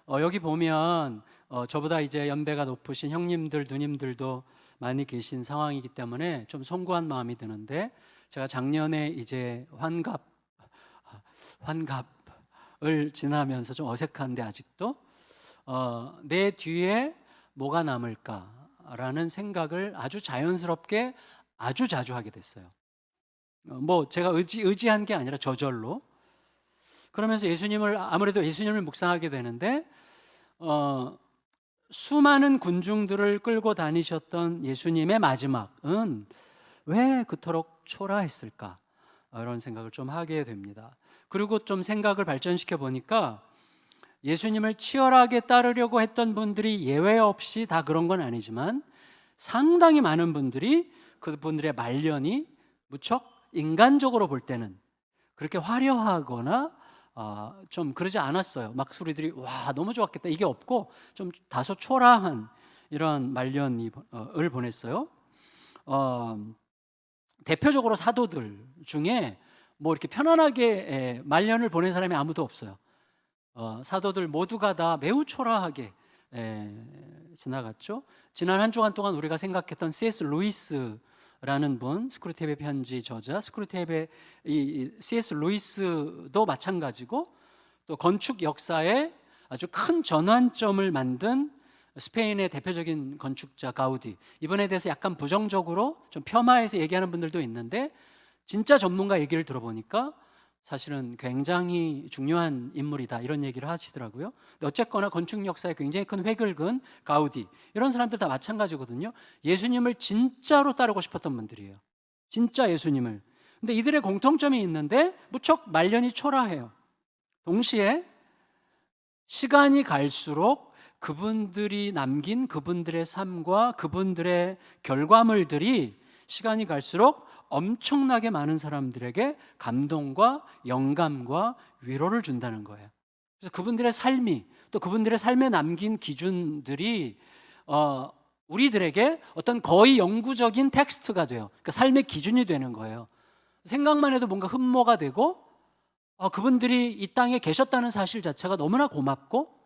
여기 보면 저보다 이제 연배가 높으신 형님들, 누님들도 많이 계신 상황이기 때문에 좀 송구한 마음이 드는데, 제가 작년에 이제 환갑을 지나면서 좀 어색한데 아직도 내 뒤에 뭐가 남을까라는 생각을 아주 자연스럽게 아주 자주 하게 됐어요. 뭐 제가 의지한 게 아니라 저절로. 그러면서 아무래도 예수님을 묵상하게 되는데, 수많은 군중들을 끌고 다니셨던 예수님의 마지막은 왜 그토록 초라했을까? 이런 생각을 좀 하게 됩니다. 그리고 좀 생각을 발전시켜 보니까 예수님을 치열하게 따르려고 했던 분들이 예외 없이 다 그런 건 아니지만, 상당히 많은 분들이 그분들의 말년이 무척 인간적으로 볼 때는 그렇게 화려하거나 좀 그러지 않았어요. 막 소리들이 와 너무 좋았겠다 이게 없고, 좀 다소 초라한 이런 말년을 보냈어요. 대표적으로 사도들 중에 뭐 이렇게 편안하게 말년을 보낸 사람이 아무도 없어요. 사도들 모두가 다 매우 초라하게 지나갔죠. 지난 한 주간 동안 우리가 생각했던 C.S. 루이스라는 분, 스크루테이프의 편지 저자, 이 C.S. 루이스도 마찬가지고, 또 건축 역사에 아주 큰 전환점을 만든 스페인의 대표적인 건축자 가우디, 이분에 대해서 약간 부정적으로 좀 폄하해서 얘기하는 분들도 있는데, 진짜 전문가 얘기를 들어보니까 사실은 굉장히 중요한 인물이다 이런 얘기를 하시더라고요. 근데 어쨌거나 건축 역사에 굉장히 큰 획을 그은 가우디, 이런 사람들 다 마찬가지거든요. 예수님을 진짜로 따르고 싶었던 분들이에요. 진짜 예수님을. 근데 이들의 공통점이 있는데 무척 말년이 초라해요. 동시에 시간이 갈수록 그분들이 남긴 그분들의 삶과 그분들의 결과물들이 시간이 갈수록 엄청나게 많은 사람들에게 감동과 영감과 위로를 준다는 거예요. 그래서 그분들의 삶이, 또 그분들의 삶에 남긴 기준들이 우리들에게 어떤 거의 영구적인 텍스트가 돼요. 그러니까 삶의 기준이 되는 거예요. 생각만 해도 뭔가 흠모가 되고, 그분들이 이 땅에 계셨다는 사실 자체가 너무나 고맙고,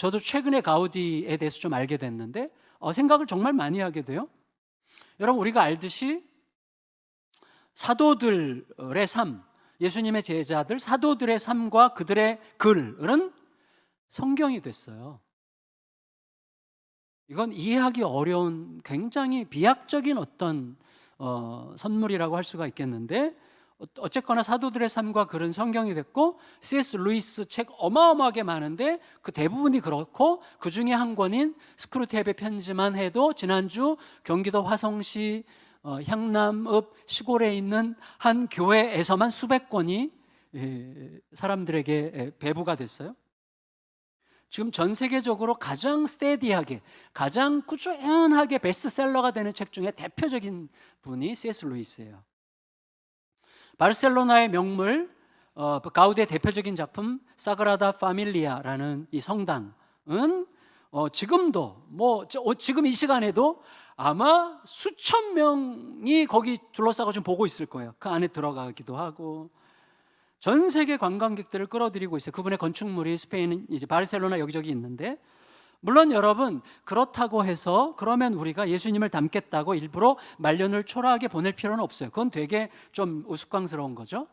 저도 최근에 가우디에 대해서 좀 알게 됐는데 생각을 정말 많이 하게 돼요. 여러분, 우리가 알듯이 사도들의 삶, 예수님의 제자들, 사도들의 삶과 그들의 글은 성경이 됐어요. 이건 이해하기 어려운 굉장히 비약적인 어떤 선물이라고 할 수가 있겠는데, 어쨌거나 사도들의 삶과 글은 성경이 됐고, C.S. 루이스 책 어마어마하게 많은데 그 대부분이 그렇고, 그 중에 한 권인 스크루테이프의 편지만 해도 지난주 경기도 화성시 향남읍 시골에 있는 한 교회에서만 수백 권이 사람들에게 배부가 됐어요. 지금 전 세계적으로 가장 스테디하게, 가장 꾸준하게 베스트셀러가 되는 책 중에 대표적인 분이 C.S. 루이스예요. 바르셀로나의 명물, 가우디의 대표적인 작품 사그라다 파밀리아라는 이 성당은 지금도 지금 이 시간에도 아마 수천 명이 거기 둘러싸고 지금 보고 있을 거예요. 그 안에 들어가기도 하고 전 세계 관광객들을 끌어들이고 있어요. 그분의 건축물이 스페인 이제 바르셀로나 여기저기 있는데, 물론 여러분, 그렇다고 해서 그러면 우리가 예수님을 닮겠다고 일부러 말년을 초라하게 보낼 필요는 없어요. 그건 되게 좀 우스꽝스러운 거죠.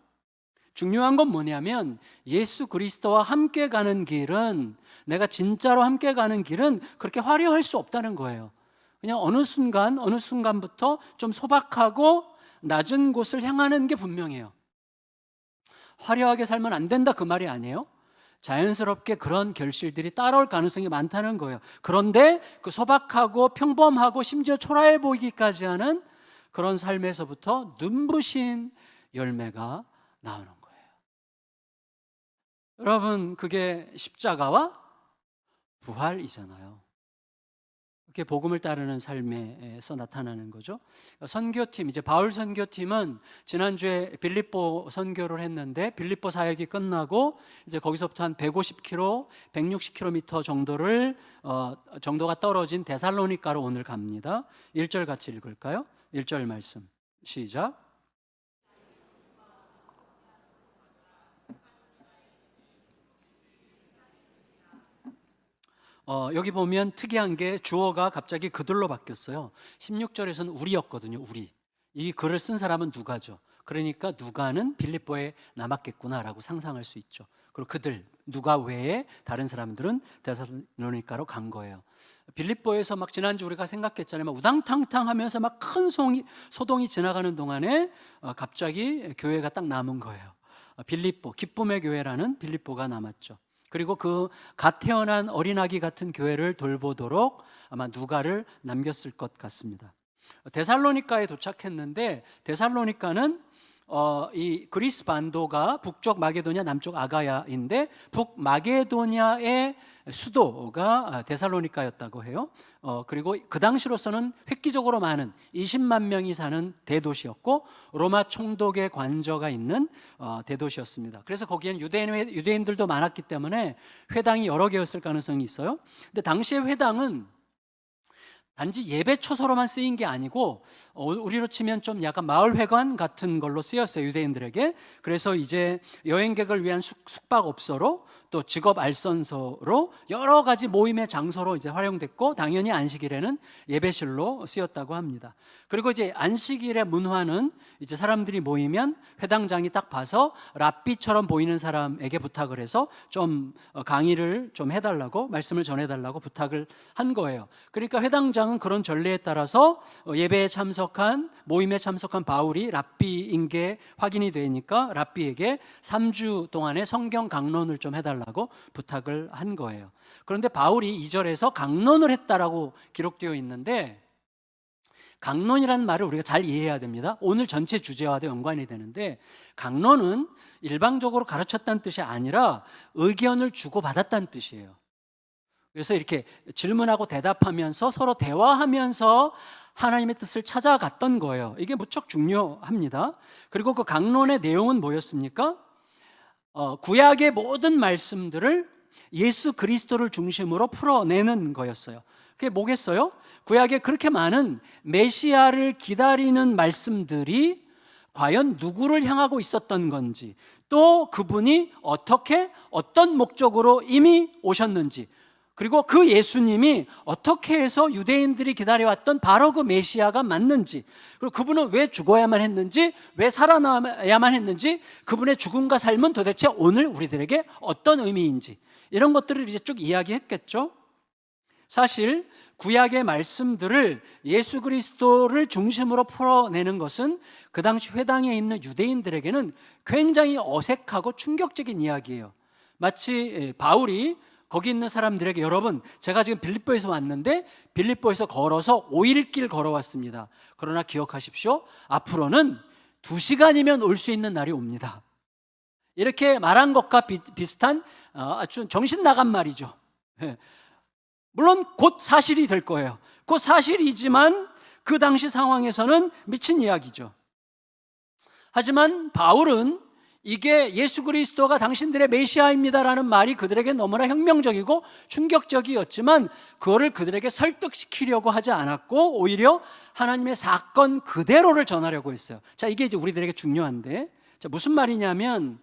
중요한 건 뭐냐면, 예수 그리스도와 함께 가는 길은, 내가 진짜로 함께 가는 길은 그렇게 화려할 수 없다는 거예요. 그냥 어느 순간부터 좀 소박하고 낮은 곳을 향하는 게 분명해요. 화려하게 살면 안 된다 그 말이 아니에요. 자연스럽게 그런 결실들이 따라올 가능성이 많다는 거예요. 그런데 그 소박하고 평범하고 심지어 초라해 보이기까지 하는 그런 삶에서부터 눈부신 열매가 나오는 거예요. 여러분, 그게 십자가와 부활이잖아요. 그게 복음을 따르는 삶에서 나타나는 거죠. 선교팀, 이제 바울 선교팀은 지난주에 빌립보 선교를 했는데, 빌립보 사역이 끝나고 이제 거기서부터 한 150km, 160km 정도가 떨어진 데살로니가로 오늘 갑니다. 1절 같이 읽을까요? 1절 말씀 시작. 여기 보면 특이한 게 주어가 갑자기 그들로 바뀌었어요. 16절에서는 우리였거든요. 우리. 이 글을 쓴 사람은 누가죠. 그러니까 누가는 빌립보에 남았겠구나라고 상상할 수 있죠. 그리고 그들, 누가 외에 다른 사람들은 데살로니가로 간 거예요. 빌립보에서 막 지난주 우리가 생각했잖아요. 막 우당탕탕 하면서 막 큰 소동이 지나가는 동안에 갑자기 교회가 딱 남은 거예요. 빌립보, 기쁨의 교회라는 빌립보가 남았죠. 그리고 그 갓 태어난 어린아기 같은 교회를 돌보도록 아마 누가를 남겼을 것 같습니다. 데살로니가에 도착했는데 데살로니가는 이 그리스 반도가 북쪽 마게도냐 남쪽 아가야인데 북마게도냐의 수도가 데살로니가였다고 해요. 그리고 그 당시로서는 획기적으로 많은 20만 명이 사는 대도시였고 로마 총독의 관저가 있는 대도시였습니다. 그래서 거기에는 유대인들도 많았기 때문에 회당이 여러 개였을 가능성이 있어요. 근데 당시의 회당은 단지 예배 처소로만 쓰인 게 아니고 우리로 치면 좀 약간 마을회관 같은 걸로 쓰였어요, 유대인들에게. 그래서 이제 여행객을 위한 숙박업소로 또 직업 알선소로 여러 가지 모임의 장소로 이제 활용됐고 당연히 안식일에는 예배실로 쓰였다고 합니다. 그리고 이제 안식일의 문화는 이제 사람들이 모이면 회당장이 딱 봐서 랍비처럼 보이는 사람에게 부탁을 해서 좀 강의를 좀 해달라고 말씀을 전해달라고 부탁을 한 거예요. 그러니까 회당장은 그런 전례에 따라서 예배에 참석한 모임에 참석한 바울이 랍비인 게 확인이 되니까 랍비에게 3주 동안의 성경 강론을 좀 해달라고 부탁을 한 거예요. 그런데 바울이 2절에서 강론을 했다라고 기록되어 있는데 강론이라는 말을 우리가 잘 이해해야 됩니다. 오늘 전체 주제와도 연관이 되는데 강론은 일방적으로 가르쳤다는 뜻이 아니라 의견을 주고받았다는 뜻이에요. 그래서 이렇게 질문하고 대답하면서 서로 대화하면서 하나님의 뜻을 찾아갔던 거예요. 이게 무척 중요합니다. 그리고 그 강론의 내용은 뭐였습니까? 구약의 모든 말씀들을 예수 그리스도를 중심으로 풀어내는 거였어요. 그게 뭐겠어요? 구약에 그렇게 많은 메시아를 기다리는 말씀들이 과연 누구를 향하고 있었던 건지, 또 그분이 어떻게 어떤 목적으로 이미 오셨는지, 그리고 그 예수님이 어떻게 해서 유대인들이 기다려왔던 바로 그 메시아가 맞는지, 그리고 그분은 왜 죽어야만 했는지, 왜 살아남아야만 했는지, 그분의 죽음과 삶은 도대체 오늘 우리들에게 어떤 의미인지, 이런 것들을 이제 쭉 이야기했겠죠. 사실 구약의 말씀들을 예수 그리스도를 중심으로 풀어내는 것은 그 당시 회당에 있는 유대인들에게는 굉장히 어색하고 충격적인 이야기예요. 마치 바울이 거기 있는 사람들에게 여러분, 제가 지금 빌립보에서 왔는데 빌립보에서 걸어서 5일길 걸어왔습니다. 그러나 기억하십시오. 앞으로는 2시간이면 올 수 있는 날이 옵니다. 이렇게 말한 것과 비슷한 아주 정신 나간 말이죠. 물론 곧 사실이 될 거예요. 곧 사실이지만 그 당시 상황에서는 미친 이야기죠. 하지만 바울은 이게 예수 그리스도가 당신들의 메시아입니다라는 말이 그들에게 너무나 혁명적이고 충격적이었지만 그거를 그들에게 설득시키려고 하지 않았고 오히려 하나님의 사건 그대로를 전하려고 했어요. 자, 이게 이제 우리들에게 중요한데, 자, 무슨 말이냐면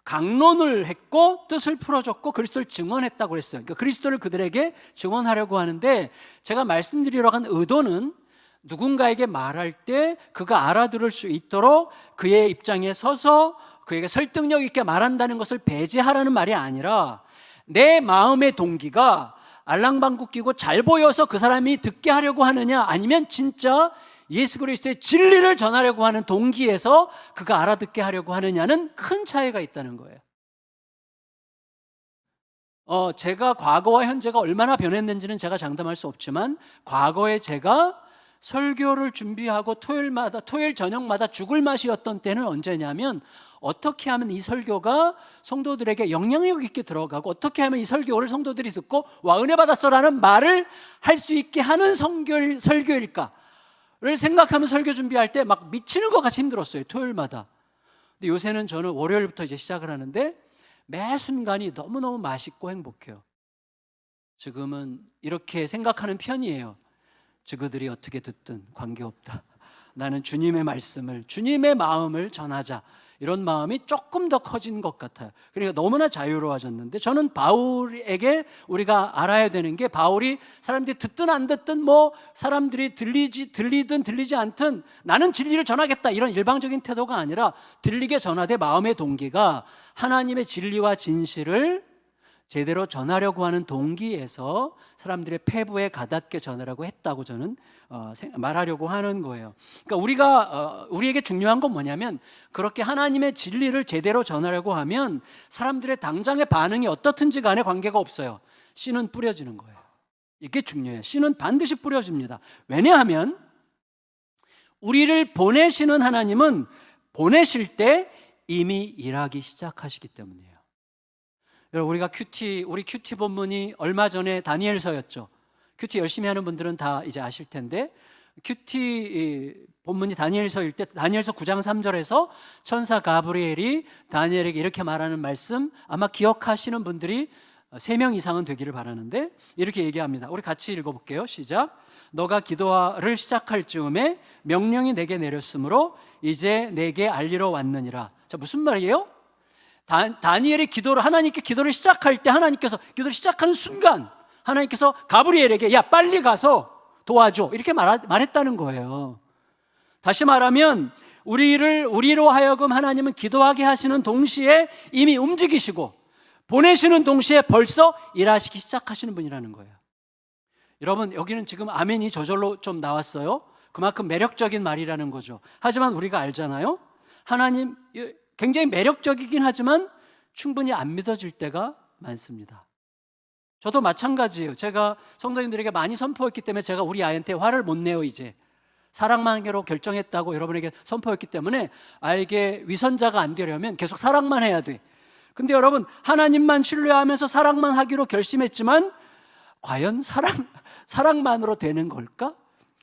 강론을 했고 뜻을 풀어줬고 그리스도를 증언했다고 그랬어요. 그러니까 그리스도를 그들에게 증언하려고 하는데, 제가 말씀드리려고 한 의도는 누군가에게 말할 때 그가 알아들을 수 있도록 그의 입장에 서서 그에게 설득력 있게 말한다는 것을 배제하라는 말이 아니라, 내 마음의 동기가 알랑방구 끼고 잘 보여서 그 사람이 듣게 하려고 하느냐, 아니면 진짜 예수 그리스도의 진리를 전하려고 하는 동기에서 그가 알아듣게 하려고 하느냐는 큰 차이가 있다는 거예요. 제가 과거와 현재가 얼마나 변했는지는 제가 장담할 수 없지만, 과거에 제가 설교를 준비하고 토요일 저녁마다 죽을 맛이었던 때는 언제냐면, 어떻게 하면 이 설교가 성도들에게 영향력 있게 들어가고 어떻게 하면 이 설교를 성도들이 듣고 와 은혜 받았어라는 말을 할 수 있게 하는 설교일까를 생각하면 설교 준비할 때 막 미치는 것 같이 힘들었어요, 토요일마다. 근데 요새는 저는 월요일부터 이제 시작을 하는데 매 순간이 너무너무 맛있고 행복해요. 지금은 이렇게 생각하는 편이에요. 그들이 어떻게 듣든 관계없다. 나는 주님의 말씀을, 주님의 마음을 전하자. 이런 마음이 조금 더 커진 것 같아요. 그러니까 너무나 자유로워졌는데, 저는 바울에게 우리가 알아야 되는 게, 바울이 사람들이 듣든 안 듣든 뭐 사람들이 들리든 들리지 않든 나는 진리를 전하겠다 이런 일방적인 태도가 아니라, 들리게 전하되 마음의 동기가 하나님의 진리와 진실을 제대로 전하려고 하는 동기에서 사람들의 폐부에 가닿게 전하라고 했다고 저는 말하려고 하는 거예요. 그러니까 우리에게 중요한 건 뭐냐면, 그렇게 하나님의 진리를 제대로 전하려고 하면 사람들의 당장의 반응이 어떻든지 간에 관계가 없어요. 씨는 뿌려지는 거예요. 이게 중요해요. 씨는 반드시 뿌려집니다. 왜냐하면 우리를 보내시는 하나님은 보내실 때 이미 일하기 시작하시기 때문이에요. 여러분, 우리 큐티 본문이 얼마 전에 다니엘서였죠. 큐티 열심히 하는 분들은 다 이제 아실 텐데, 큐티 본문이 다니엘서일 때, 다니엘서 9장 3절에서 천사 가브리엘이 다니엘에게 이렇게 말하는 말씀, 아마 기억하시는 분들이 3명 이상은 되기를 바라는데, 이렇게 얘기합니다. 우리 같이 읽어볼게요. 시작. 너가 기도를 시작할 즈음에 명령이 내게 내렸으므로 이제 내게 알리러 왔느니라. 자, 무슨 말이에요? 다니엘이 하나님께 기도를 시작할 때, 하나님께서 기도를 시작하는 순간 하나님께서 가브리엘에게 야, 빨리 가서 도와줘, 이렇게 말했다는 거예요. 다시 말하면 우리로 하여금 하나님은 기도하게 하시는 동시에 이미 움직이시고, 보내시는 동시에 벌써 일하시기 시작하시는 분이라는 거예요. 여러분, 여기는 지금 아멘이 저절로 좀 나왔어요. 그만큼 매력적인 말이라는 거죠. 하지만 우리가 알잖아요. 하나님 굉장히 매력적이긴 하지만 충분히 안 믿어질 때가 많습니다. 저도 마찬가지예요. 제가 성도님들에게 많이 선포했기 때문에 제가 우리 아이한테 화를 못 내요. 이제 사랑만 하기로 결정했다고 여러분에게 선포했기 때문에 아이에게 위선자가 안 되려면 계속 사랑만 해야 돼. 근데 여러분, 하나님만 신뢰하면서 사랑만 하기로 결심했지만 과연 사랑만으로 되는 걸까?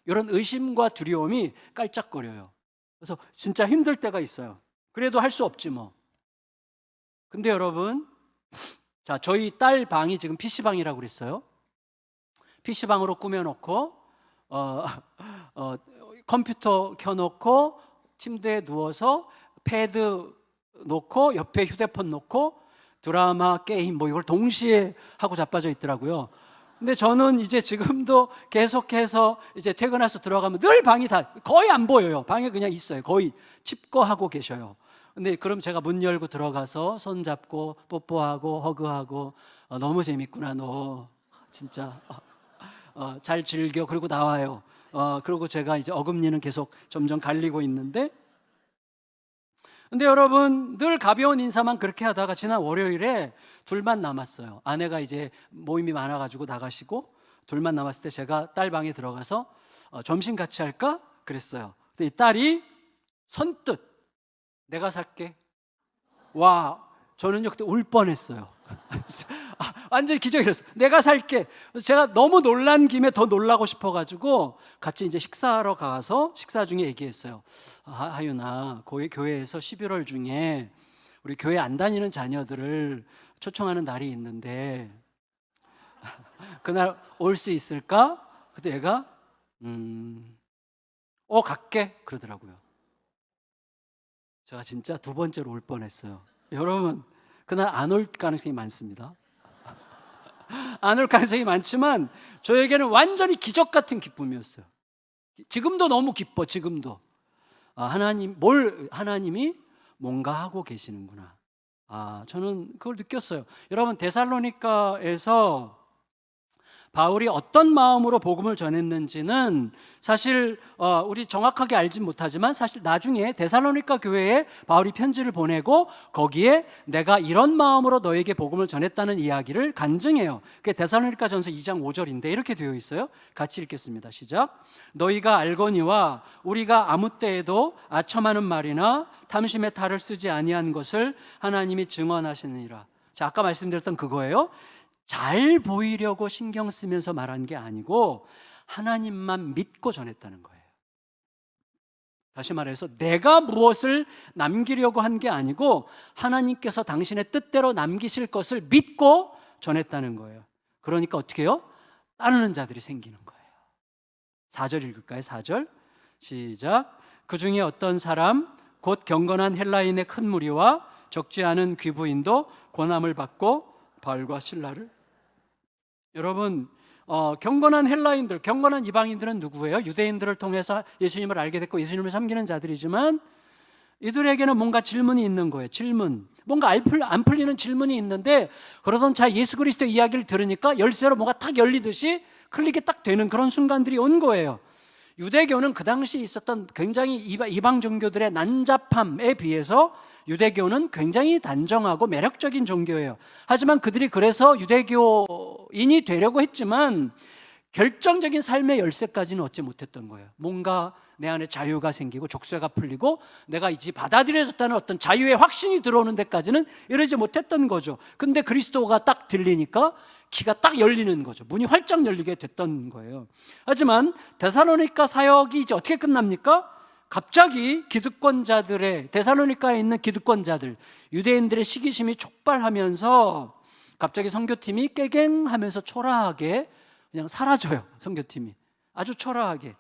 이런 의심과 두려움이 깔짝거려요. 그래서 진짜 힘들 때가 있어요. 그래도 할 수 없지 뭐. 근데 여러분, 자, 저희 딸 방이 지금 PC방이라고 그랬어요. PC방으로 꾸며놓고 컴퓨터 켜놓고 침대에 누워서 패드 놓고 옆에 휴대폰 놓고 드라마, 게임 뭐 이걸 동시에 하고 자빠져 있더라고요. 근데 저는 이제 지금도 계속해서 이제 퇴근해서 들어가면 늘 방이 다 거의 안 보여요. 방에 그냥 있어요. 거의 칩거하고 계셔요. 근데 그럼 제가 문 열고 들어가서 손 잡고 뽀뽀하고 허그하고 너무 재밌구나 너 진짜 잘 즐겨, 그리고 나와요. 그리고 제가 이제 어금니는 계속 점점 갈리고 있는데, 근데 여러분, 늘 가벼운 인사만 그렇게 하다가 지난 월요일에 둘만 남았어요. 아내가 이제 모임이 많아가지고 나가시고 둘만 남았을 때 제가 딸 방에 들어가서 점심 같이 할까? 그랬어요. 근데 이 딸이 선뜻 내가 살게. 와, 저는요 그때 울 뻔했어요. 완전히 기적이었어요. 내가 살게. 제가 너무 놀란 김에 더 놀라고 싶어가지고 같이 이제 식사하러 가서 식사 중에 얘기했어요. 하윤아, 교회에서 11월 중에 우리 교회 안 다니는 자녀들을 초청하는 날이 있는데 그날 올 수 있을까? 그때 얘가 갈게 그러더라고요. 제가 진짜 두 번째로 울 뻔했어요. 여러분, 그날 안 올 가능성이 많습니다. 안 올 가능성이 많지만 저에게는 완전히 기적 같은 기쁨이었어요. 지금도 너무 기뻐. 지금도 하나님이 뭔가 하고 계시는구나. 저는 그걸 느꼈어요. 여러분, 데살로니가에서 바울이 어떤 마음으로 복음을 전했는지는 사실 우리 정확하게 알진 못하지만, 사실 나중에 데살로니가 교회에 바울이 편지를 보내고 거기에 내가 이런 마음으로 너에게 복음을 전했다는 이야기를 간증해요. 그게 데살로니가 전서 2장 5절인데 이렇게 되어 있어요. 같이 읽겠습니다. 시작. 너희가 알거니와 우리가 아무 때에도 아첨하는 말이나 탐심의 탈을 쓰지 아니한 것을 하나님이 증언하시느니라. 자, 아까 말씀드렸던 그거예요. 잘 보이려고 신경 쓰면서 말한 게 아니고 하나님만 믿고 전했다는 거예요. 다시 말해서 내가 무엇을 남기려고 한 게 아니고 하나님께서 당신의 뜻대로 남기실 것을 믿고 전했다는 거예요. 그러니까 어떻게 해요? 따르는 자들이 생기는 거예요. 4절 읽을까요? 4절 시작. 그 중에 어떤 사람 곧 경건한 헬라인의 큰 무리와 적지 않은 귀부인도 고난을 받고 바울과 실라를. 여러분, 경건한 헬라인들, 경건한 이방인들은 누구예요? 유대인들을 통해서 예수님을 알게 됐고 예수님을 섬기는 자들이지만 이들에게는 뭔가 질문이 있는 거예요. 질문. 뭔가 안 풀리는 질문이 있는데 그러던 차 예수 그리스도 이야기를 들으니까 열쇠로 뭐가 탁 열리듯이 클릭이 딱 되는 그런 순간들이 온 거예요. 유대교는 그 당시 있었던 굉장히 이방 종교들의 난잡함에 비해서 유대교는 굉장히 단정하고 매력적인 종교예요. 하지만 그들이 그래서 유대교인이 되려고 했지만 결정적인 삶의 열쇠까지는 얻지 못했던 거예요. 뭔가 내 안에 자유가 생기고 족쇄가 풀리고 내가 이제 받아들여졌다는 어떤 자유의 확신이 들어오는 데까지는 이르지 못했던 거죠. 근데 그리스도가 딱 들리니까 기가 딱 열리는 거죠. 문이 활짝 열리게 됐던 거예요. 하지만 데살로니가 사역이 이제 어떻게 끝납니까? 갑자기 기득권자들의, 데살로니가에 있는 기득권자들, 유대인들의 시기심이 촉발하면서 갑자기 선교팀이 깨갱하면서 초라하게 그냥 사라져요. 선교팀이 아주 초라하게.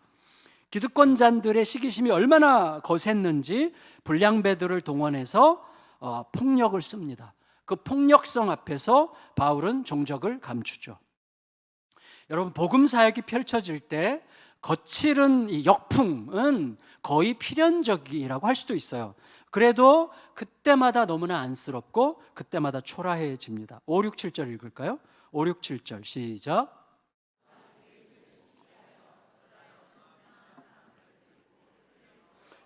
기득권자들의 시기심이 얼마나 거셌는지 불량배들을 동원해서 폭력을 씁니다. 그 폭력성 앞에서 바울은 종적을 감추죠. 여러분, 복음 사역이 펼쳐질 때 거칠은 이 역풍은 거의 필연적이라고 할 수도 있어요. 그래도 그때마다 너무나 안쓰럽고 그때마다 초라해집니다. 5, 6, 7절 읽을까요? 5, 6, 7절 시작.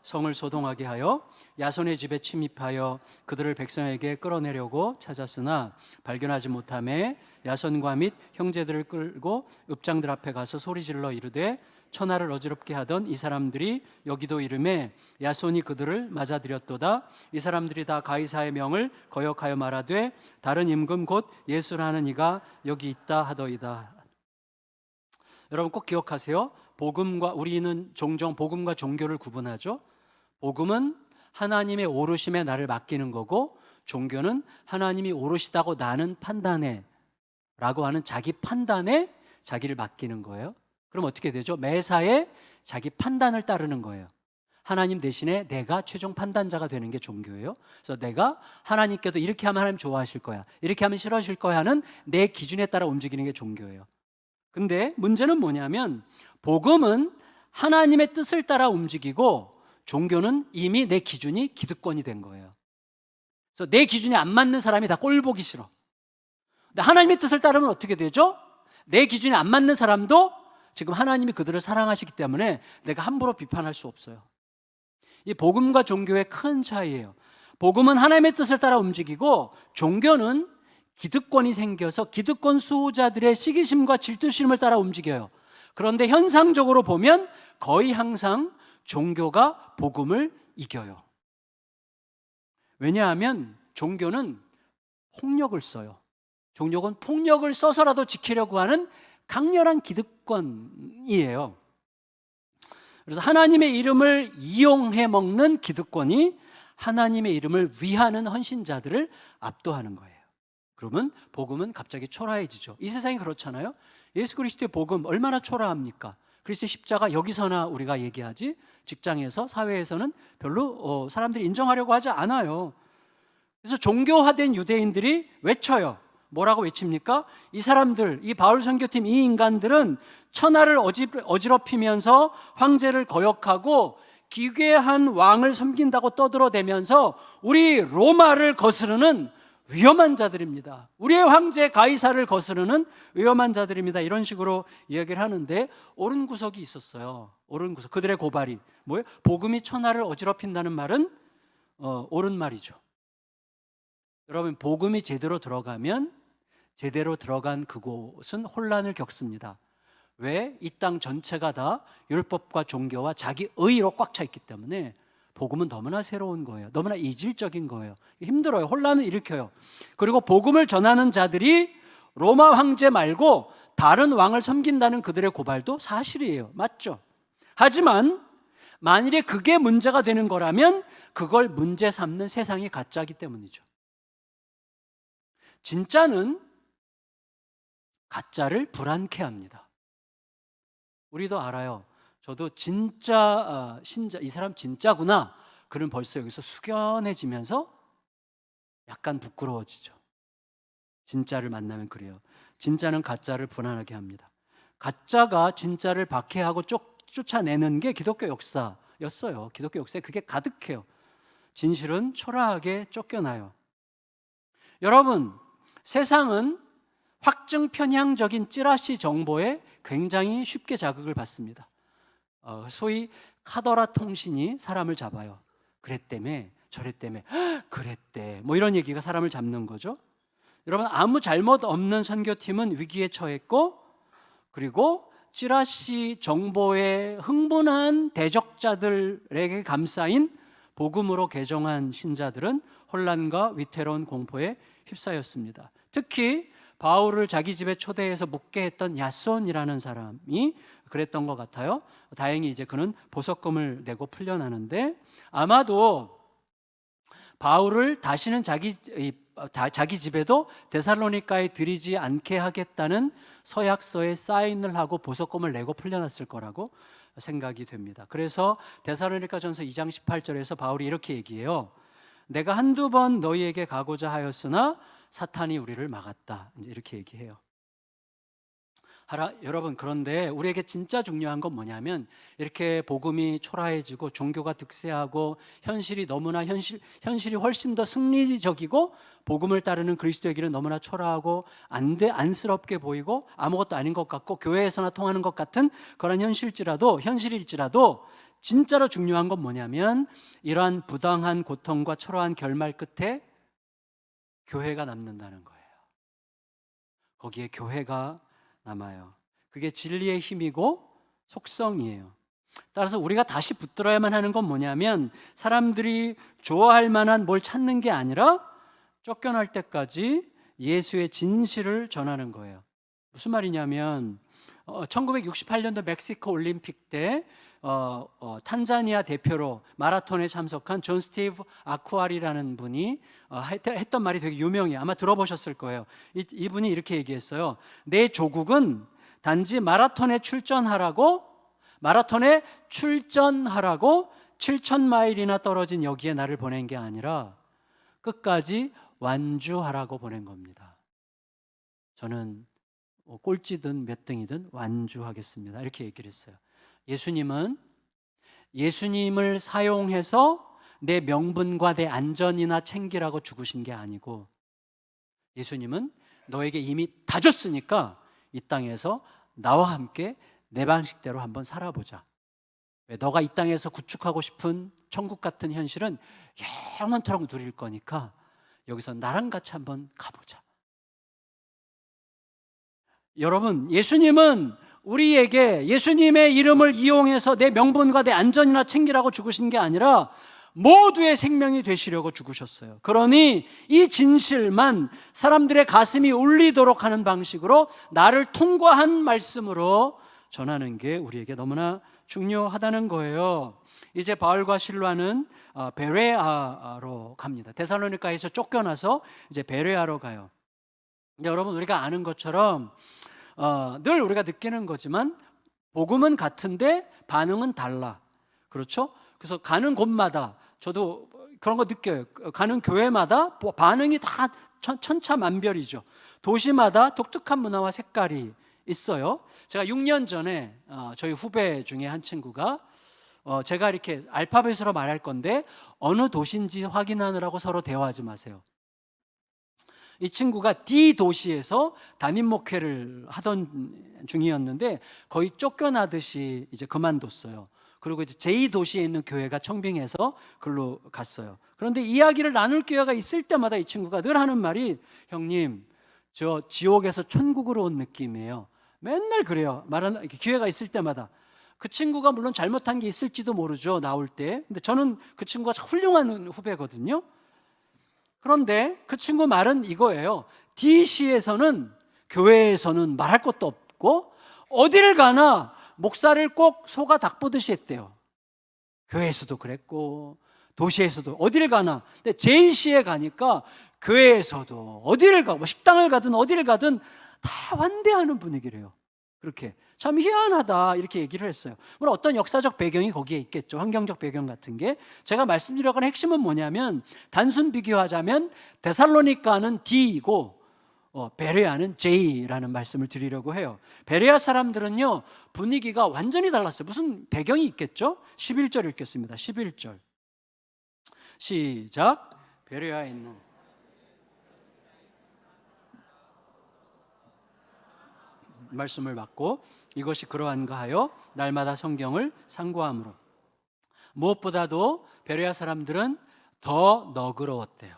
성을 소동하게 하여 야손의 집에 침입하여 그들을 백성에게 끌어내려고 찾았으나 발견하지 못하매 야손과 및 형제들을 끌고 읍장들 앞에 가서 소리질러 이르되 천하를 어지럽게 하던 이 사람들이 여기도 이름에 야손이 그들을 맞아들였도다. 이 사람들이 다 가이사의 명을 거역하여 말하되 다른 임금 곧 예수라는 이가 여기 있다 하더이다. 여러분 꼭 기억하세요. 우리는 종종 복음과 종교를 구분하죠. 복음은 하나님의 오르심에 나를 맡기는 거고 종교는 하나님이 오르시다고 나는 판단해 라고 하는 자기 판단에 자기를 맡기는 거예요. 그럼 어떻게 되죠? 매사에 자기 판단을 따르는 거예요. 하나님 대신에 내가 최종 판단자가 되는 게 종교예요. 그래서 내가 하나님께도 이렇게 하면 하나님 좋아하실 거야, 이렇게 하면 싫어하실 거야 하는 내 기준에 따라 움직이는 게 종교예요. 근데 문제는 뭐냐면 복음은 하나님의 뜻을 따라 움직이고 종교는 이미 내 기준이 기득권이 된 거예요. 그래서 내 기준에 안 맞는 사람이 다 꼴 보기 싫어. 근데 하나님의 뜻을 따르면 어떻게 되죠? 내 기준에 안 맞는 사람도 지금 하나님이 그들을 사랑하시기 때문에 내가 함부로 비판할 수 없어요. 이 복음과 종교의 큰 차이예요. 복음은 하나님의 뜻을 따라 움직이고 종교는 기득권이 생겨서 기득권 수호자들의 시기심과 질투심을 따라 움직여요. 그런데 현상적으로 보면 거의 항상 종교가 복음을 이겨요. 왜냐하면 종교는 폭력을 써요. 종교는 폭력을 써서라도 지키려고 하는 강렬한 기득권이에요. 그래서 하나님의 이름을 이용해 먹는 기득권이 하나님의 이름을 위하는 헌신자들을 압도하는 거예요. 그러면 복음은 갑자기 초라해지죠. 이 세상이 그렇잖아요. 예수 그리스도의 복음 얼마나 초라합니까? 그리스도의 십자가 여기서나 우리가 얘기하지 직장에서 사회에서는 별로 사람들이 인정하려고 하지 않아요. 그래서 종교화된 유대인들이 외쳐요. 뭐라고 외칩니까? 이 사람들, 이 바울 선교팀 이 인간들은 천하를 어지럽히면서 황제를 거역하고 기괴한 왕을 섬긴다고 떠들어대면서 우리 로마를 거스르는 위험한 자들입니다. 우리의 황제 가이사를 거스르는 위험한 자들입니다. 이런 식으로 이야기를 하는데 옳은 구석이 있었어요. 옳은 구석. 그들의 고발이 뭐예요? 복음이 천하를 어지럽힌다는 말은 옳은 말이죠. 여러분, 복음이 제대로 들어가면 제대로 들어간 그곳은 혼란을 겪습니다. 왜? 이 땅 전체가 다 율법과 종교와 자기 의로 꽉 차 있기 때문에 복음은 너무나 새로운 거예요. 너무나 이질적인 거예요. 힘들어요. 혼란을 일으켜요. 그리고 복음을 전하는 자들이 로마 황제 말고 다른 왕을 섬긴다는 그들의 고발도 사실이에요. 맞죠? 하지만 만일에 그게 문제가 되는 거라면 그걸 문제 삼는 세상이 가짜이기 때문이죠. 진짜는 가짜를 불안케 합니다. 우리도 알아요. 저도 진짜 신자, 이 사람 진짜구나 그는 벌써 여기서 숙연해지면서 약간 부끄러워지죠. 진짜를 만나면 그래요. 진짜는 가짜를 분한하게 합니다. 가짜가 진짜를 박해하고 쫓아내는 게 기독교 역사였어요. 기독교 역사에 그게 가득해요. 진실은 초라하게 쫓겨나요. 여러분, 세상은 확증 편향적인 찌라시 정보에 굉장히 쉽게 자극을 받습니다. 소위 카더라 통신이 사람을 잡아요. 그랬다며, 저랬다며, 그랬대, 뭐 이런 얘기가 사람을 잡는 거죠. 여러분, 아무 잘못 없는 선교팀은 위기에 처했고, 그리고 찌라시 정보에 흥분한 대적자들에게 감싸인 복음으로 개종한 신자들은 혼란과 위태로운 공포에 휩싸였습니다. 특히 바울을 자기 집에 초대해서 묵게 했던 야손이라는 사람이 그랬던 것 같아요. 다행히 이제 그는 보석금을 내고 풀려나는데, 아마도 바울을 다시는 자기 집에도 데살로니가에 들이지 않게 하겠다는 서약서에 사인을 하고 보석금을 내고 풀려났을 거라고 생각이 됩니다. 그래서 데살로니가전서 2장 18절에서 바울이 이렇게 얘기해요. 내가 한두 번 너희에게 가고자 하였으나 사탄이 우리를 막았다. 이렇게 얘기해요. 여러분, 그런데 우리에게 진짜 중요한 건 뭐냐면, 이렇게 복음이 초라해지고 종교가 득세하고 현실이 너무나 현실이 훨씬 더 승리적이고 복음을 따르는 그리스도의 길은 너무나 초라하고 안쓰럽게 보이고 아무것도 아닌 것 같고 교회에서나 통하는 것 같은 그런 현실일지라도 진짜로 중요한 건 뭐냐면, 이러한 부당한 고통과 초라한 결말 끝에 교회가 남는다는 거예요. 거기에 교회가 남아요. 그게 진리의 힘이고 속성이에요. 따라서 우리가 다시 붙들어야만 하는 건 뭐냐면, 사람들이 좋아할 만한 뭘 찾는 게 아니라 쫓겨날 때까지 예수의 진실을 전하는 거예요. 무슨 말이냐면, 1968년도 멕시코 올림픽 때 탄자니아 대표로 마라톤에 참석한 존 스티브 아쿠아리라는 분이 했던 말이 되게 유명해요. 아마 들어보셨을 거예요. 이분이 이렇게 얘기했어요. 내 조국은 단지 마라톤에 출전하라고 7,000마일이나 떨어진 여기에 나를 보낸 게 아니라 끝까지 완주하라고 보낸 겁니다. 저는 꼴찌든 몇 등이든 완주하겠습니다. 이렇게 얘기를 했어요. 예수님을 사용해서 내 명분과 내 안전이나 챙기라고 죽으신 게 아니고, 예수님은 너에게 이미 다 줬으니까 이 땅에서 나와 함께 내 방식대로 한번 살아보자. 너가 이 땅에서 구축하고 싶은 천국 같은 현실은 영원토록 누릴 거니까 여기서 나랑 같이 한번 가보자. 여러분, 예수님은 우리에게 예수님의 이름을 이용해서 내 명분과 내 안전이나 챙기라고 죽으신 게 아니라 모두의 생명이 되시려고 죽으셨어요. 그러니 이 진실만 사람들의 가슴이 울리도록 하는 방식으로 나를 통과한 말씀으로 전하는 게 우리에게 너무나 중요하다는 거예요. 이제 바울과 실라는 베레아로 갑니다. 데살로니가에서 쫓겨나서 이제 베레아로 가요. 여러분, 우리가 아는 것처럼 늘 우리가 느끼는 거지만 복음은 같은데 반응은 달라. 그렇죠? 그래서 가는 곳마다 저도 그런 거 느껴요. 가는 교회마다 반응이 다 천차만별이죠. 도시마다 독특한 문화와 색깔이 있어요. 제가 6년 전에 저희 후배 중에 한 친구가 제가 이렇게 알파벳으로 말할 건데 어느 도시인지 확인하느라고 서로 대화하지 마세요. 이 친구가 D 도시에서 담임 목회를 하던 중이었는데 거의 쫓겨나듯이 이제 그만뒀어요. 그리고 이제 J 도시에 있는 교회가 청빙해서 글로 갔어요. 그런데 이야기를 나눌 기회가 있을 때마다 이 친구가 늘 하는 말이, 형님, 저 지옥에서 천국으로 온 느낌이에요. 맨날 그래요. 말하는 기회가 있을 때마다. 그 친구가 물론 잘못한 게 있을지도 모르죠, 나올 때. 근데 저는 그 친구가 참 훌륭한 후배거든요. 그런데 그 친구 말은 이거예요. DC에서는, 교회에서는 말할 것도 없고 어디를 가나 목사를 꼭 소가 닭 보듯이 했대요. 교회에서도 그랬고 도시에서도 어디를 가나. 근데 JC에 가니까 교회에서도 어디를 가고 식당을 가든 어디를 가든 다 환대하는 분위기래요. 그렇게 참 희한하다 이렇게 얘기를 했어요. 물론 어떤 역사적 배경이 거기에 있겠죠. 환경적 배경 같은 게. 제가 말씀드리려고 하는 핵심은 뭐냐면 단순 비교하자면 데살로니가는 D이고 베레아는 J라는 말씀을 드리려고 해요. 베레아 사람들은요 분위기가 완전히 달랐어요. 무슨 배경이 있겠죠? 11절 읽겠습니다. 11절 시작. 베레아에 있는 말씀을 받고 이것이 그러한가 하여 날마다 성경을 상고함으로. 무엇보다도 베레아 사람들은 더 너그러웠대요.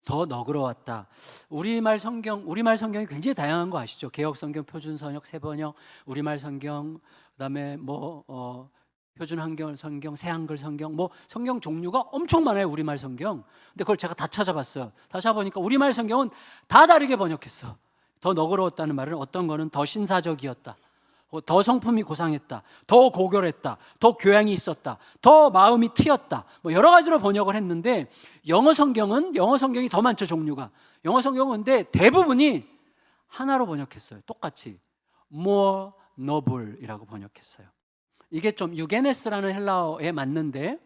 더 너그러웠다. 우리말 성경이 굉장히 다양한 거 아시죠? 개역 성경, 표준 번역, 새 번역, 우리말 성경, 그다음에 표준 한글 성경, 새 한글 성경, 성경 종류가 엄청 많아요. 우리말 성경. 근데 그걸 제가 다 찾아봤어요. 다 찾아보니까 우리말 성경은 다 다르게 번역했어. 더 너그러웠다는 말은 어떤 거는 더 신사적이었다, 더 성품이 고상했다, 더 고결했다, 더 교양이 있었다, 더 마음이 트였다, 여러 가지로 번역을 했는데 영어 성경이 더 많죠. 종류가. 영어 성경은 근데 대부분이 하나로 번역했어요. 똑같이 more noble이라고 번역했어요. 이게 좀 유게네스라는 헬라어에 맞는데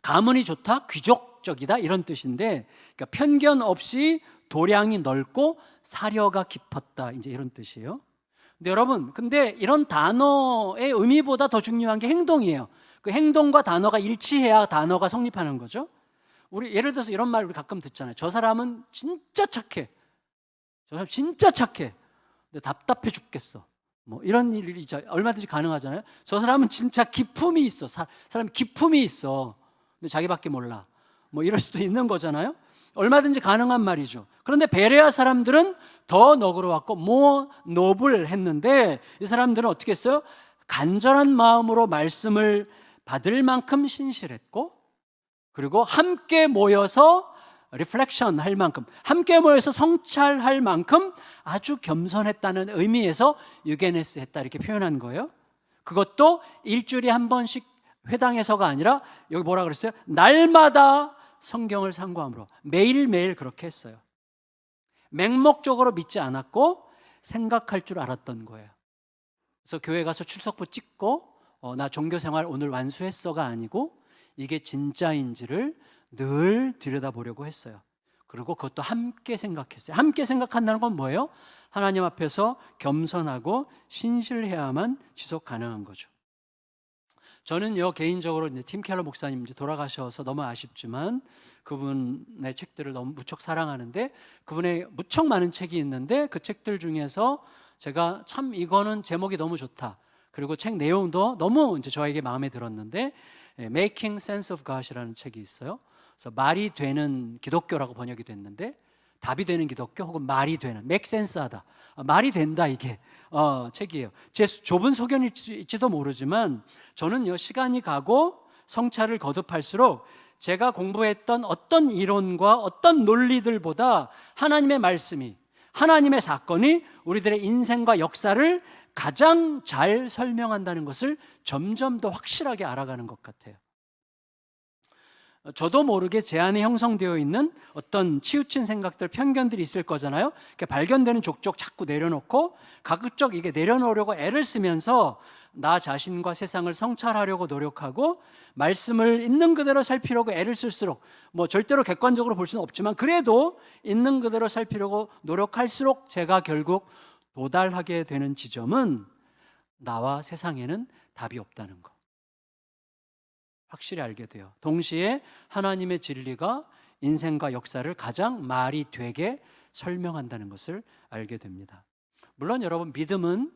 가문이 좋다, 귀족적이다 이런 뜻인데, 그러니까 편견 없이 도량이 넓고 사려가 깊었다 이제 이런 뜻이에요. 근데 여러분, 이런 단어의 의미보다 더 중요한 게 행동이에요. 그 행동과 단어가 일치해야 단어가 성립하는 거죠. 우리 예를 들어서 이런 말 우리 가끔 듣잖아요. 저 사람은 진짜 착해. 저 사람 진짜 착해. 근데 답답해 죽겠어. 이런 일이 얼마든지 가능하잖아요. 저 사람은 진짜 기품이 있어. 사람이 기품이 있어. 근데 자기밖에 몰라. 이럴 수도 있는 거잖아요. 얼마든지 가능한 말이죠. 그런데 베레아 사람들은 더 너그러웠고 more noble 했는데 이 사람들은 어떻게 했어요? 간절한 마음으로 말씀을 받을 만큼 신실했고, 그리고 함께 모여서 리플렉션 할 만큼, 함께 모여서 성찰할 만큼 아주 겸손했다는 의미에서 유게네스 했다 이렇게 표현한 거예요. 그것도 일주일에 한 번씩 회당에서가 아니라 여기 뭐라 그랬어요? 날마다 성경을 상고함으로. 매일매일 그렇게 했어요. 맹목적으로 믿지 않았고 생각할 줄 알았던 거예요. 그래서 교회 가서 출석부 찍고 나 종교생활 오늘 완수했어가 아니고 이게 진짜인지를 늘 들여다보려고 했어요. 그리고 그것도 함께 생각했어요. 함께 생각한다는 건 뭐예요? 하나님 앞에서 겸손하고 신실해야만 지속 가능한 거죠. 저는요 개인적으로 이제 팀 켈러 목사님 이제 돌아가셔서 너무 아쉽지만 그분의 책들을 너무 무척 사랑하는데, 그분의 무척 많은 책이 있는데 그 책들 중에서 제가 참 이거는 제목이 너무 좋다, 그리고 책 내용도 너무 이제 저에게 마음에 들었는데 Making Sense of God이라는 책이 있어요. 그래서 말이 되는 기독교라고 번역이 됐는데, 답이 되는 기독교 혹은 말이 되는, make sense하다, 말이 된다, 이게 책이에요. 제 좁은 소견일지도 모르지만 저는요 시간이 가고 성찰을 거듭할수록 제가 공부했던 어떤 이론과 어떤 논리들보다 하나님의 말씀이, 하나님의 사건이 우리들의 인생과 역사를 가장 잘 설명한다는 것을 점점 더 확실하게 알아가는 것 같아요. 저도 모르게 제 안에 형성되어 있는 어떤 치우친 생각들, 편견들이 있을 거잖아요. 발견되는 족족 자꾸 내려놓고 가급적 이게 내려놓으려고 애를 쓰면서 나 자신과 세상을 성찰하려고 노력하고 말씀을 있는 그대로 살피려고 애를 쓸수록, 절대로 객관적으로 볼 수는 없지만 그래도 있는 그대로 살피려고 노력할수록 제가 결국 도달하게 되는 지점은 나와 세상에는 답이 없다는 거 확실히 알게 돼요. 동시에 하나님의 진리가 인생과 역사를 가장 말이 되게 설명한다는 것을 알게 됩니다. 물론 여러분, 믿음은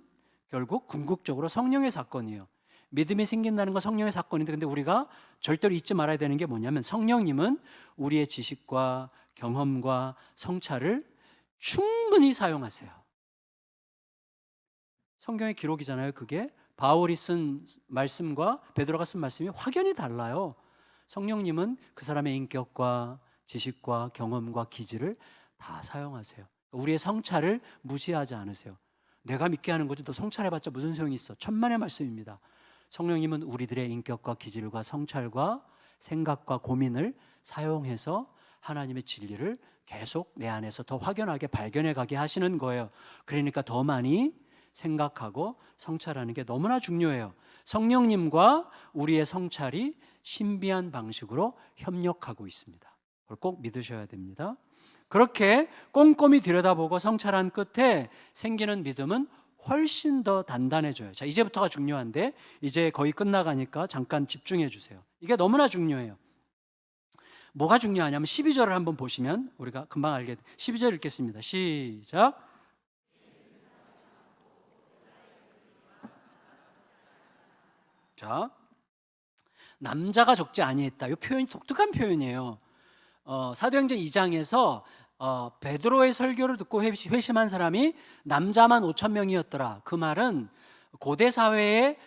결국 궁극적으로 성령의 사건이에요. 믿음이 생긴다는 건 성령의 사건인데, 근데 우리가 절대로 잊지 말아야 되는 게 뭐냐면 성령님은 우리의 지식과 경험과 성찰을 충분히 사용하세요. 성경의 기록이잖아요. 그게 바울이 쓴 말씀과 베드로가 쓴 말씀이 확연히 달라요. 성령님은 그 사람의 인격과 지식과 경험과 기질을 다 사용하세요. 우리의 성찰을 무시하지 않으세요. 내가 믿게 하는 거지 너 성찰해봤자 무슨 소용이 있어. 천만의 말씀입니다. 성령님은 우리들의 인격과 기질과 성찰과 생각과 고민을 사용해서 하나님의 진리를 계속 내 안에서 더 확연하게 발견해 가게 하시는 거예요. 그러니까 더 많이 생각하고 성찰하는 게 너무나 중요해요. 성령님과 우리의 성찰이 신비한 방식으로 협력하고 있습니다. 그걸 꼭 믿으셔야 됩니다. 그렇게 꼼꼼히 들여다보고 성찰한 끝에 생기는 믿음은 훨씬 더 단단해져요. 자, 이제부터가 중요한데 이제 거의 끝나가니까 잠깐 집중해 주세요. 이게 너무나 중요해요. 뭐가 중요하냐면 12절을 한번 보시면 우리가 금방 알게 돼요. 12절 읽겠습니다. 시작. 자, 남자가 적지 아니했다. 이 표현이 독특한 표현이에요. 사도행전 2장에서 베드로의 설교를 듣고 회심한 사람이 남자만 5천 명이었더라. 그 말은 고대 사회에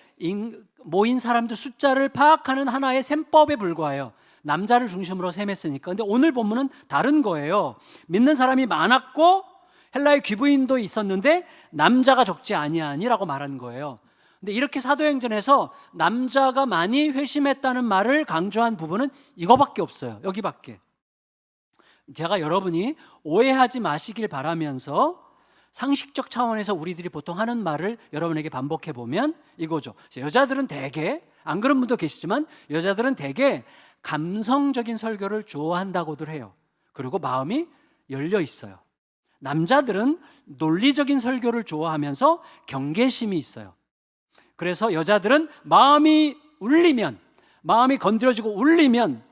모인 사람들 숫자를 파악하는 하나의 셈법에 불과해요. 남자를 중심으로 셈했으니까. 근데 오늘 본문은 다른 거예요. 믿는 사람이 많았고 헬라의 귀부인도 있었는데 남자가 적지 아니하니라고 말한 거예요. 근데 이렇게 사도행전에서 남자가 많이 회심했다는 말을 강조한 부분은 이거밖에 없어요. 여기밖에. 제가 여러분이 오해하지 마시길 바라면서 상식적 차원에서 우리들이 보통 하는 말을 여러분에게 반복해 보면 이거죠. 여자들은 대개, 안 그런 분도 계시지만 여자들은 대개 감성적인 설교를 좋아한다고들 해요. 그리고 마음이 열려 있어요. 남자들은 논리적인 설교를 좋아하면서 경계심이 있어요. 그래서 여자들은 마음이 울리면, 마음이 건드려지고 울리면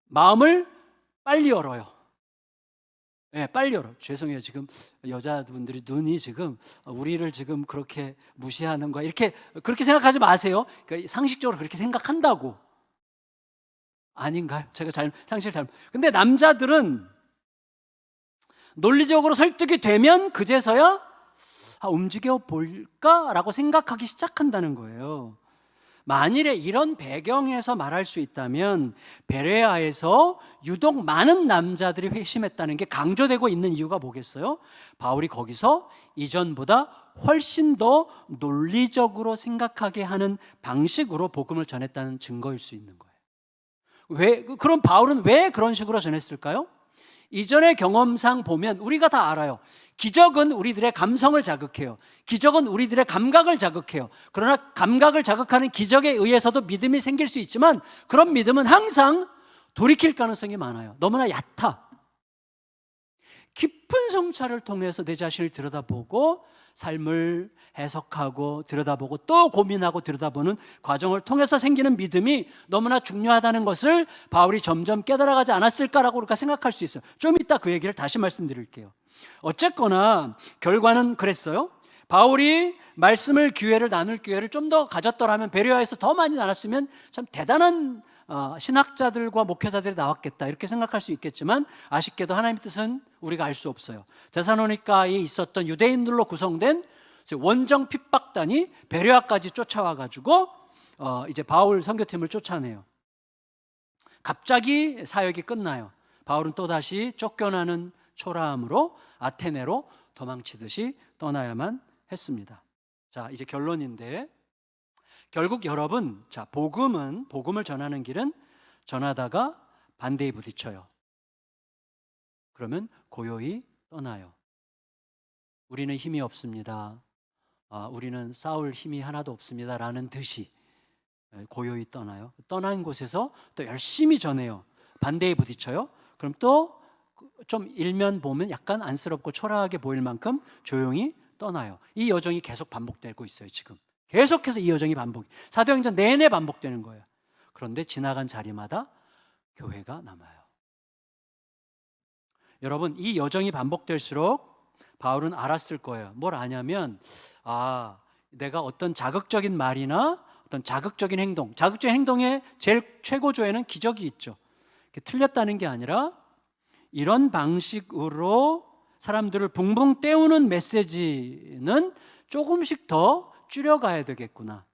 마음을 빨리 열어요. 네, 빨리 열어. 죄송해요. 지금 여자분들이 눈이 지금 우리를 지금 그렇게 무시하는 거야. 그렇게 생각하지 마세요. 그러니까 상식적으로 그렇게 생각한다고. 아닌가요? 제가 상식을 잘못. 근데 남자들은 논리적으로 설득이 되면 그제서야 움직여 볼까라고 생각하기 시작한다는 거예요. 만일에 이런 배경에서 말할 수 있다면 베레아에서 유독 많은 남자들이 회심했다는 게 강조되고 있는 이유가 뭐겠어요? 바울이 거기서 이전보다 훨씬 더 논리적으로 생각하게 하는 방식으로 복음을 전했다는 증거일 수 있는 거예요. 그럼 바울은 왜 그런 식으로 전했을까요? 이전의 경험상 보면 우리가 다 알아요. 기적은 우리들의 감성을 자극해요. 기적은 우리들의 감각을 자극해요. 그러나 감각을 자극하는 기적에 의해서도 믿음이 생길 수 있지만 그런 믿음은 항상 돌이킬 가능성이 많아요. 너무나 얕아. 깊은 성찰을 통해서 내 자신을 들여다보고 삶을 해석하고 들여다보고 또 고민하고 들여다보는 과정을 통해서 생기는 믿음이 너무나 중요하다는 것을 바울이 점점 깨달아가지 않았을까라고 우리가 생각할 수 있어요. 좀 이따 그 얘기를 다시 말씀드릴게요. 어쨌거나 결과는 그랬어요. 바울이 말씀을 나눌 기회를 좀 더 가졌더라면, 베레아에서 더 많이 나눴으면 참 대단한 신학자들과 목회자들이 나왔겠다 이렇게 생각할 수 있겠지만 아쉽게도 하나님의 뜻은 우리가 알 수 없어요. 데살로니가에 있었던 유대인들로 구성된 원정 핍박단이 베레아까지 쫓아와가지고 이제 바울 선교팀을 쫓아내요. 갑자기 사역이 끝나요. 바울은 또다시 쫓겨나는 초라함으로 아테네로 도망치듯이 떠나야만 했습니다. 자, 이제 결론인데 결국 여러분, 자, 복음을 전하는 길은 전하다가 반대에 부딪혀요. 그러면 고요히 떠나요. 우리는 힘이 없습니다. 우리는 싸울 힘이 하나도 없습니다. 라는 듯이 고요히 떠나요. 떠난 곳에서 또 열심히 전해요. 반대에 부딪혀요. 그럼 또 좀 일면 보면 약간 안쓰럽고 초라하게 보일 만큼 조용히 떠나요. 이 여정이 계속 반복되고 있어요. 지금 계속해서 이 여정이 사도행전 내내 반복되는 거예요. 그런데 지나간 자리마다 교회가 남아요. 여러분, 이 여정이 반복될수록 바울은 알았을 거예요. 뭘 아냐면 내가 어떤 자극적인 말이나 어떤 자극적인 행동의 제일 최고조에는 기적이 있죠. 틀렸다는 게 아니라 이런 방식으로 사람들을 붕붕 떼우는 메시지는 조금씩 더 줄여가야 되겠구나,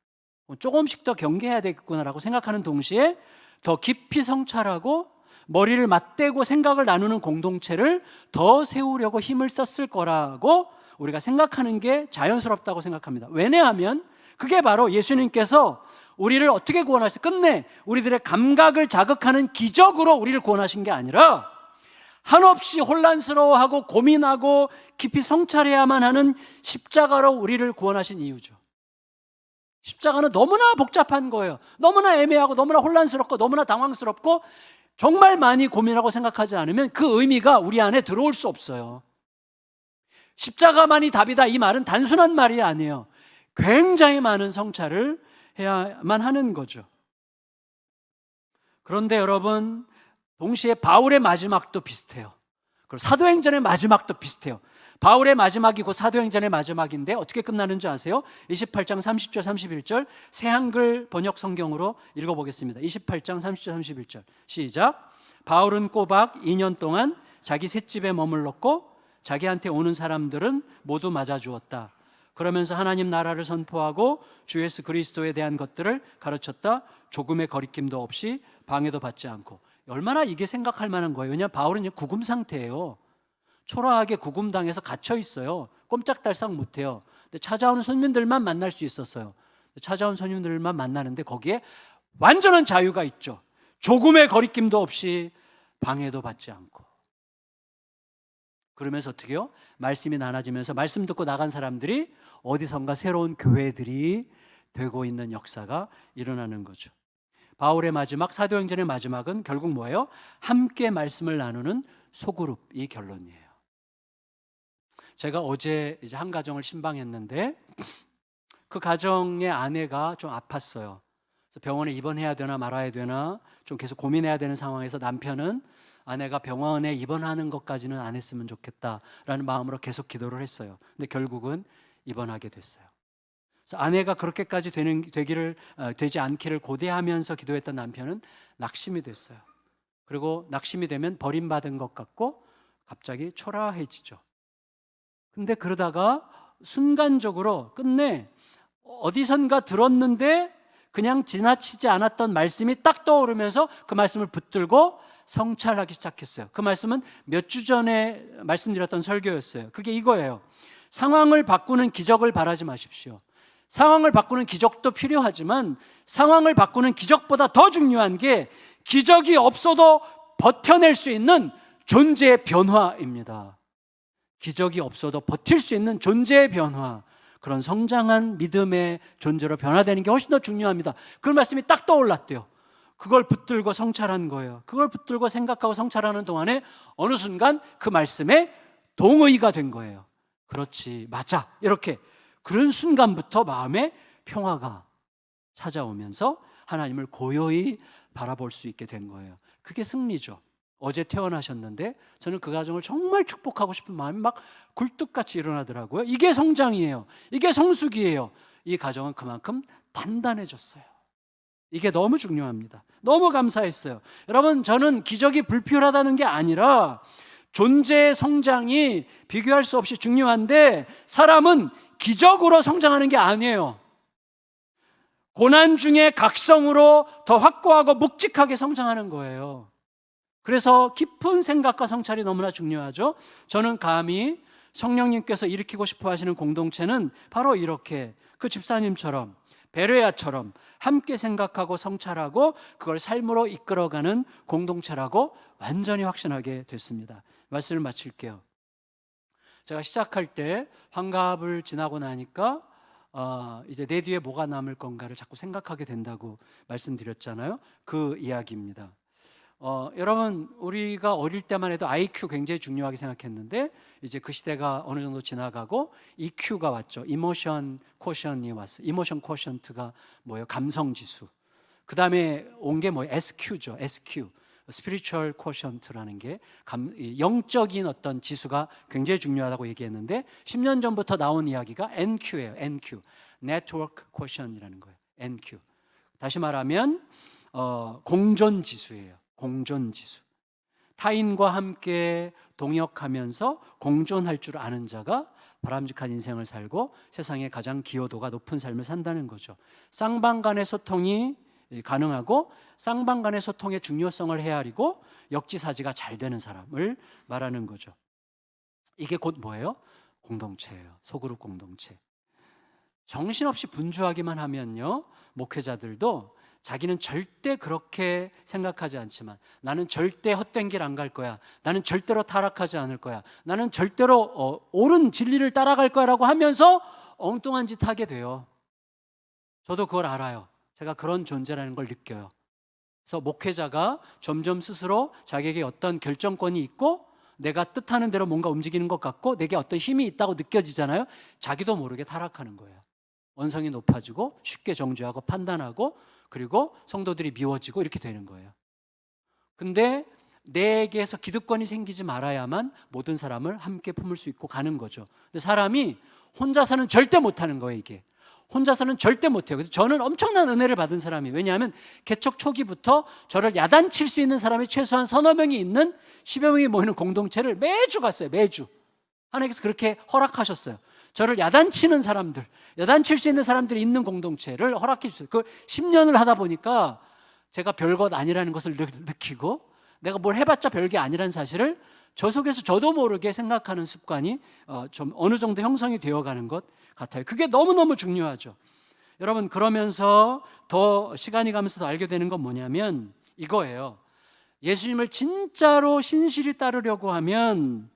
조금씩 더 경계해야 되겠구나라고 생각하는 동시에 더 깊이 성찰하고 머리를 맞대고 생각을 나누는 공동체를 더 세우려고 힘을 썼을 거라고 우리가 생각하는 게 자연스럽다고 생각합니다. 왜냐하면 그게 바로 예수님께서 우리를 어떻게 구원하셨어요? 끝내 우리들의 감각을 자극하는 기적으로 우리를 구원하신 게 아니라 한없이 혼란스러워하고 고민하고 깊이 성찰해야만 하는 십자가로 우리를 구원하신 이유죠. 십자가는 너무나 복잡한 거예요. 너무나 애매하고 너무나 혼란스럽고 너무나 당황스럽고 정말 많이 고민하고 생각하지 않으면 그 의미가 우리 안에 들어올 수 없어요. 십자가만이 답이다, 이 말은 단순한 말이 아니에요. 굉장히 많은 성찰을 해야만 하는 거죠. 그런데 여러분, 동시에 바울의 마지막도 비슷해요. 그리고 사도행전의 마지막도 비슷해요. 바울의 마지막이 곧 사도행전의 마지막인데 어떻게 끝나는지 아세요? 28장 30절 31절 새 한글 번역 성경으로 읽어보겠습니다. 28장 30절 31절 시작. 바울은 꼬박 2년 동안 자기 셋집에 머물렀고 자기한테 오는 사람들은 모두 맞아주었다. 그러면서 하나님 나라를 선포하고 주 예수 그리스도에 대한 것들을 가르쳤다. 조금의 거리낌도 없이 방해도 받지 않고. 얼마나 이게 생각할 만한 거예요. 왜냐하면 바울은 이제 구금 상태예요. 초라하게 구금당해서 갇혀 있어요. 꼼짝달싹 못해요. 근데 찾아오는 손님들만 만날 수 있었어요. 찾아온 손님들만 만나는데 거기에 완전한 자유가 있죠. 조금의 거리낌도 없이 방해도 받지 않고. 그러면서 어떻게 해요? 말씀이 나눠지면서 말씀 듣고 나간 사람들이 어디선가 새로운 교회들이 되고 있는 역사가 일어나는 거죠. 바울의 마지막, 사도행전의 마지막은 결국 뭐예요? 함께 말씀을 나누는 소그룹이 결론이에요. 제가 어제 이제 한 가정을 신방했는데 그 가정의 아내가 좀 아팠어요. 그래서 병원에 입원해야 되나 말아야 되나 좀 계속 고민해야 되는 상황에서 남편은 아내가 병원에 입원하는 것까지는 안 했으면 좋겠다라는 마음으로 계속 기도를 했어요. 근데 결국은 입원하게 됐어요. 그래서 아내가 그렇게까지 되지 않기를 고대하면서 기도했던 남편은 낙심이 됐어요. 그리고 낙심이 되면 버림받은 것 같고 갑자기 초라해지죠. 근데 그러다가 순간적으로 끝내 어디선가 들었는데 그냥 지나치지 않았던 말씀이 딱 떠오르면서 그 말씀을 붙들고 성찰하기 시작했어요. 그 말씀은 몇 주 전에 말씀드렸던 설교였어요. 그게 이거예요. 상황을 바꾸는 기적을 바라지 마십시오. 상황을 바꾸는 기적도 필요하지만 상황을 바꾸는 기적보다 더 중요한 게 기적이 없어도 버텨낼 수 있는 존재의 변화입니다. 기적이 없어도 버틸 수 있는 존재의 변화, 그런 성장한 믿음의 존재로 변화되는 게 훨씬 더 중요합니다. 그 말씀이 딱 떠올랐대요. 그걸 붙들고 성찰한 거예요. 그걸 붙들고 생각하고 성찰하는 동안에 어느 순간 그 말씀에 동의가 된 거예요. 그렇지, 맞아, 이렇게. 그런 순간부터 마음에 평화가 찾아오면서 하나님을 고요히 바라볼 수 있게 된 거예요. 그게 승리죠. 어제 퇴원하셨는데 저는 그 가정을 정말 축복하고 싶은 마음이 막 굴뚝같이 일어나더라고요. 이게 성장이에요. 이게 성숙이에요. 이 가정은 그만큼 단단해졌어요. 이게 너무 중요합니다. 너무 감사했어요. 여러분, 저는 기적이 불필요하다는 게 아니라 존재의 성장이 비교할 수 없이 중요한데 사람은 기적으로 성장하는 게 아니에요. 고난 중에 각성으로 더 확고하고 묵직하게 성장하는 거예요. 그래서 깊은 생각과 성찰이 너무나 중요하죠. 저는 감히 성령님께서 일으키고 싶어 하시는 공동체는 바로 이렇게 그 집사님처럼 베레아처럼 함께 생각하고 성찰하고 그걸 삶으로 이끌어가는 공동체라고 완전히 확신하게 됐습니다. 말씀을 마칠게요. 제가 시작할 때 환갑을 지나고 나니까 이제 내 뒤에 뭐가 남을 건가를 자꾸 생각하게 된다고 말씀드렸잖아요. 그 이야기입니다. 여러분, 우리가 어릴 때만 해도 IQ 굉장히 중요하게 생각했는데 이제 그 시대가 어느 정도 지나가고 EQ가 왔죠. 이모션 쿼션이 왔어요. 이모션 쿼션트가 뭐예요? 감성 지수. 그 다음에 온 게 뭐예요? SQ죠. SQ. 스피리추얼 쿼션트라는 게 영적인 어떤 지수가 굉장히 중요하다고 얘기했는데 10년 전부터 나온 이야기가 NQ예요. NQ. 네트워크 쿼션이라는 거예요. NQ. 다시 말하면 공존 지수예요. 공존 지수. 타인과 함께 동역하면서 공존할 줄 아는 자가 바람직한 인생을 살고 세상에 가장 기여도가 높은 삶을 산다는 거죠. 쌍방 간의 소통이 가능하고 쌍방 간의 소통의 중요성을 헤아리고 역지사지가 잘 되는 사람을 말하는 거죠. 이게 곧 뭐예요? 공동체예요. 소그룹 공동체. 정신없이 분주하기만 하면요, 목회자들도 자기는 절대 그렇게 생각하지 않지만 나는 절대 헛된 길 안 갈 거야. 나는 절대로 타락하지 않을 거야. 나는 절대로 옳은 진리를 따라갈 거야라고 하면서 엉뚱한 짓 하게 돼요. 저도 그걸 알아요. 제가 그런 존재라는 걸 느껴요. 그래서 목회자가 점점 스스로 자기에게 어떤 결정권이 있고 내가 뜻하는 대로 뭔가 움직이는 것 같고 내게 어떤 힘이 있다고 느껴지잖아요. 자기도 모르게 타락하는 거예요. 원성이 높아지고 쉽게 정죄하고 판단하고 그리고 성도들이 미워지고 이렇게 되는 거예요. 근데 내게서 기득권이 생기지 말아야만 모든 사람을 함께 품을 수 있고 가는 거죠. 근데 사람이 혼자서는 절대 못하는 거예요. 이게 혼자서는 절대 못해요. 그래서 저는 엄청난 은혜를 받은 사람이에요. 왜냐하면 개척 초기부터 저를 야단칠 수 있는 사람이 최소한 서너 명이 있는 10여 명이 모이는 공동체를 매주 갔어요. 매주 하나님께서 그렇게 허락하셨어요. 저를 야단치는 사람들, 야단칠 수 있는 사람들이 있는 공동체를 허락해 주셨어요. 그 10년을 하다 보니까 제가 별것 아니라는 것을 느끼고 내가 뭘 해봤자 별게 아니라는 사실을 저 속에서 저도 모르게 생각하는 습관이 좀 어느 정도 형성이 되어가는 것 같아요. 그게 너무너무 중요하죠. 여러분, 그러면서 더 시간이 가면서 더 알게 되는 건 뭐냐면 이거예요. 예수님을 진짜로 신실히 따르려고 하면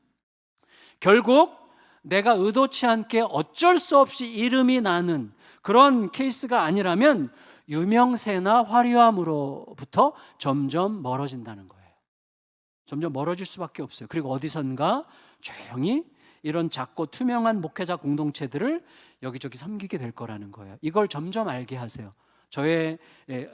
결국 내가 의도치 않게 어쩔 수 없이 이름이 나는 그런 케이스가 아니라면 유명세나 화려함으로부터 점점 멀어진다는 거예요. 점점 멀어질 수밖에 없어요. 그리고 어디선가 조용히 이런 작고 투명한 목회자 공동체들을 여기저기 섬기게 될 거라는 거예요. 이걸 점점 알게 하세요.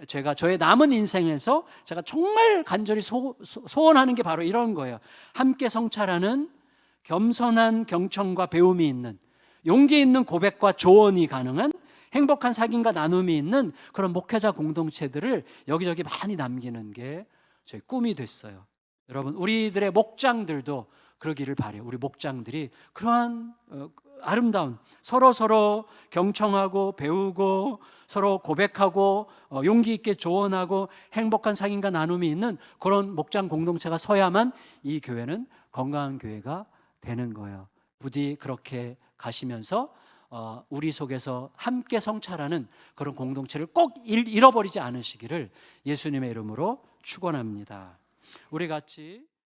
제가 저의 남은 인생에서 제가 정말 간절히 소원하는 게 바로 이런 거예요. 함께 성찰하는 겸손한 경청과 배움이 있는 용기 있는 고백과 조언이 가능한 행복한 사귐과 나눔이 있는 그런 목회자 공동체들을 여기저기 많이 남기는 게 저의 꿈이 됐어요. 여러분, 우리들의 목장들도 그러기를 바라요. 우리 목장들이 그러한 아름다운 서로 경청하고 배우고 서로 고백하고 용기 있게 조언하고 행복한 사귐과 나눔이 있는 그런 목장 공동체가 서야만 이 교회는 건강한 교회가 되는 거예요. 부디 그렇게 가시면서 우리 속에서 함께 성찰하는 그런 공동체를 꼭 잃어버리지 않으시기를 예수님의 이름으로 축원합니다. 우리 같이